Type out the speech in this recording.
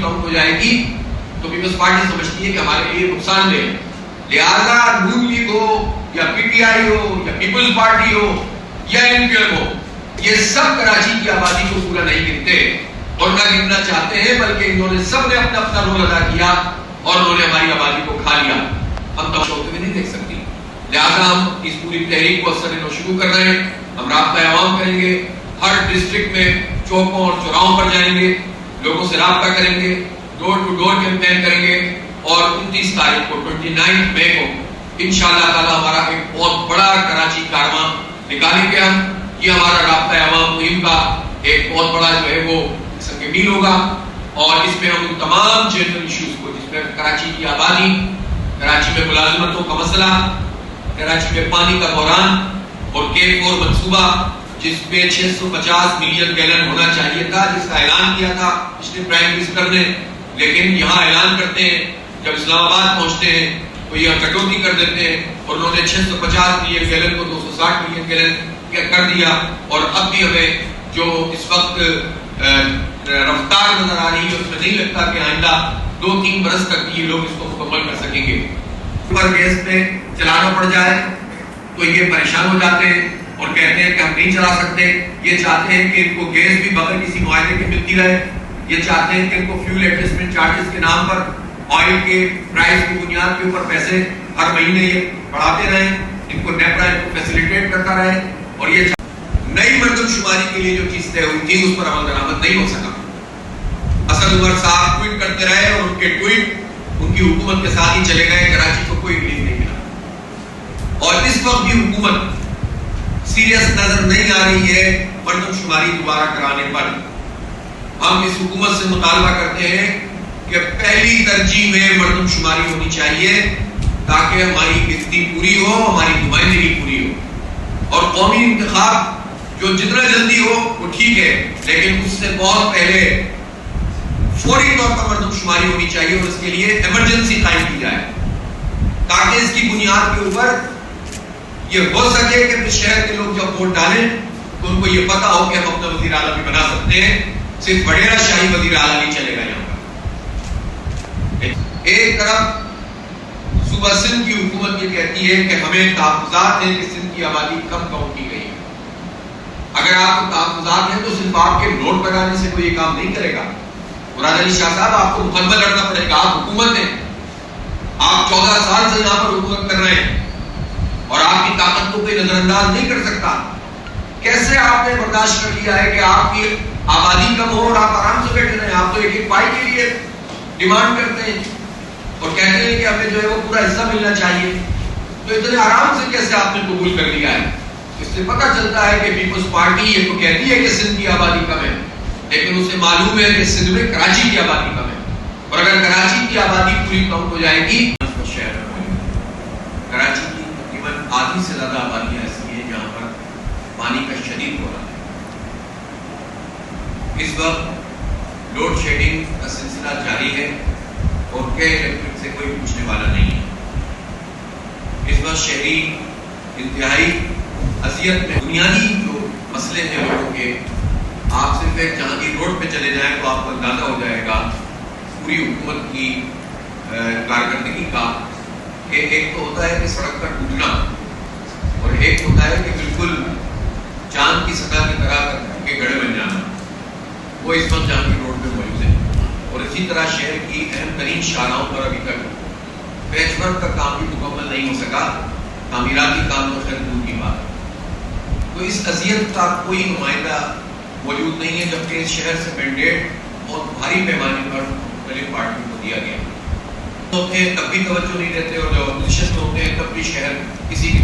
ہو جائے گی تو پیپلز پارٹی سمجھتی ہے کہ ہمارے لیے نقصان دہ ہے، لہذا نون لیگ ہو یا پی ٹی آئی ہو یا پیپلز پارٹی ہو یا این پی ایم ہو، یہ سب کراچی کی آبادی کو پورا نہیں گنتے اور نہ گننا چاہتے ہیں، بلکہ انہوں نے سب نے اپنا اپنا رول ادا کیا اور انہوں نے ہماری آبادی کو کھا لیا. ہم تو ہوتے ہوئے نہیں دیکھ سکتی، لہذا ہم اس پوری تحریک کو اثر شروع کر رہے ہیں. ہم رابطہ عوام کریں گے، ہر ڈسٹرکٹ میں چوکوں اور چوراہوں پر جائیں گے، لوگوں سے رابطہ کریں گے، ڈور ٹو ڈور کیمپین کریں گے اور 29 تاریخ کو 29 مئی کو انشاءاللہ تعالی ہمارا ایک بہت بڑا کراچی کارواں نکالیں گے. ہم یہ ہمارا رابطہ عوام مہم کا ایک بہت بڑا جو ہے وہ میل ہوگا اور اس میں ہم تمام جنرل ایشوز کو، جس میں کراچی کی آبادی، کراچی میں ملازمتوں کا مسئلہ، کراچی میں پانی کا بحران اور K4 منصوبہ جس پہ 650 ملین گیلن ہونا چاہیے تھا، جس کا اعلان کیا تھا پچھلے پرائم منسٹر نے، لیکن یہاں اعلان کرتے ہیں جب اسلام آباد پہنچتے ہیں تو یہ کٹوتی کر دیتے ہیں اور انہوں نے 650 ملین گیلن کو 260 ملین گیلن کر دیا. اور اب بھی ہمیں جو اس وقت رفتار نظر آ رہی ہے اس میں نہیں لگتا کہ آئندہ 2-3 برس تک یہ لوگ اس کو مکمل کر سکیں گے. پر گیس پہ چلانا پڑ جائے تو یہ پریشان ہو جاتے ہیں اور کہتے ہیں کہ ہم نہیں چلا سکتے. یہ چاہتے ہیں کہ ان کو گیس بھی بغیر کسی معاہدے کے ملتی رہے. یہ چاہتے ہیں کہ ان کو فیول ایڈجسٹمنٹ چارجز کے نام پر آئل کے پرائس کی بنیاد کے اوپر پیسے ہر مہینے یہ بڑھاتے رہیں. ان کو نیپرا ان کو فیسیلیٹیٹ کرتا رہے اور یہ نئی مردم شماری کے لیے جو چیز طے ہوئی تھی اس پر عمل درآمد نہیں ہو سکا. اسد عمر صاحب ٹویٹ کرتے رہے اور ان کے ٹویٹ ان کی حکومت کے ساتھ ہی چلے گئے. کراچی کو کوئی ریلیف نہیں ملا اور اس وقت بھی حکومت سیریس نظر نہیں آ رہی ہے مردم شماری دوبارہ کرانے پر. ہم اس حکومت سے مطالبہ کرتے ہیں کہ پہلی ترجیح میں مردم شماری ہونی چاہیے تاکہ ہماری گنتی پوری ہو، ہماری نمائندگی پوری ہو. اور قومی انتخاب جو جتنا جلدی ہو وہ ٹھیک ہے، لیکن اس سے بہت پہلے فوری طور پر مردم شماری ہونی چاہیے اور اس کے لیے ایمرجنسی قائم کی جائے تاکہ اس کی بنیاد کے اوپر یہ ہو سکے کہ شہر کے لوگ جب ووٹ ڈالیں تو ان کو یہ پتا ہو کہ ہم اپنا وزیر اعلیٰ بھی بنا سکتے ہیں، صرف وڈیرا شاہی وزیر اعلیٰ نہیں چلے گا یہاں پر. ایک طرف صوبہ سندھ کی حکومت یہ کہتی ہے کہ ہمیں تحفظات ہیں کہ سندھ کی آبادی کم کاؤنٹ کی گئی ہے. اگر آپ کو تحفظات ہیں تو صرف آپ کے نوٹ لگانے سے کوئی یہ کام نہیں کرے گا. مراد علی شاہ صاحب آپ کو مقدمہ لڑنا پڑے گا. آپ حکومت ہیں، آپ 14 سال سے یہاں پر حکومت کر رہے ہیں اور آپ کی طاقت کو کوئی نظر انداز نہیں کر سکتا. کیسے آپ نے برداشت کر لیا ہے کہ آپ کی آبادی کم ہو اور آپ آرام سے بیٹھے رہے؟ آپ تو ایک پائی کے لیے ڈیمانڈ کرتے ہیں اور کہتے ہیں کہ ہمیں جو ہے وہ پورا حصہ ملنا چاہیے. تو اتنے آرام سے کیسے آپ نے قبول کر لیا ہے؟ اس سے پتہ چلتا ہے کہ پیپلز پارٹی یہ تو کہتی ہے کہ سندھ کی آبادی کم ہے، لیکن اسے معلوم ہے کہ سندھ میں کراچی کی آبادی کم ہے اور اگر کراچی کی آبادی پوری کاؤنٹ ہو جائے گی شہر میں کراچی کی تقریباً آدھی سے زیادہ آبادیاں ایسی ہیں جہاں پر پانی کا شدید ہو رہا ہے. اس وقت لوڈ شیڈنگ کا سلسلہ جاری ہے اور کے الیکٹرک سے کوئی پوچھنے والا نہیں ہے. اس وقت شہری انتہائی اذیت میں. بنیادی جو مسئلے ہیں لوگوں کے، آپ صرف ایک جہانگیر روڈ پہ چلے جائیں تو آپ کو اندازہ ہو جائے گا پوری حکومت کی کارکردگی کا کہ ایک تو ہوتا ہے کہ سڑک کا ٹوٹنا اور ایک ہوتا ہے کہ بالکل چاند کی سطح کی طرح کے گڑھے بن جانا. وہ اس وقت جہانگیر روڈ پہ موجود ہے. اور اسی طرح شہر کی اہم ترین شاہراہوں پر ابھی تک پیچ ورک کا کام بھی مکمل نہیں ہو سکا. تعمیراتی کام تو خیر دور کی بات ہے. تو اس اذیت کا کوئی نمائندہ موجود نہیں ہے، جبکہ اس شہر سے مینڈیٹ بہت بھاری پیمانے پر مختلف پارٹیوں کو دیا گیا. ہوتے ہیں تب بھی توجہ نہیں دیتے اور جب اپوزیشن میں ہوتے ہیں تب بھی شہر کسی کی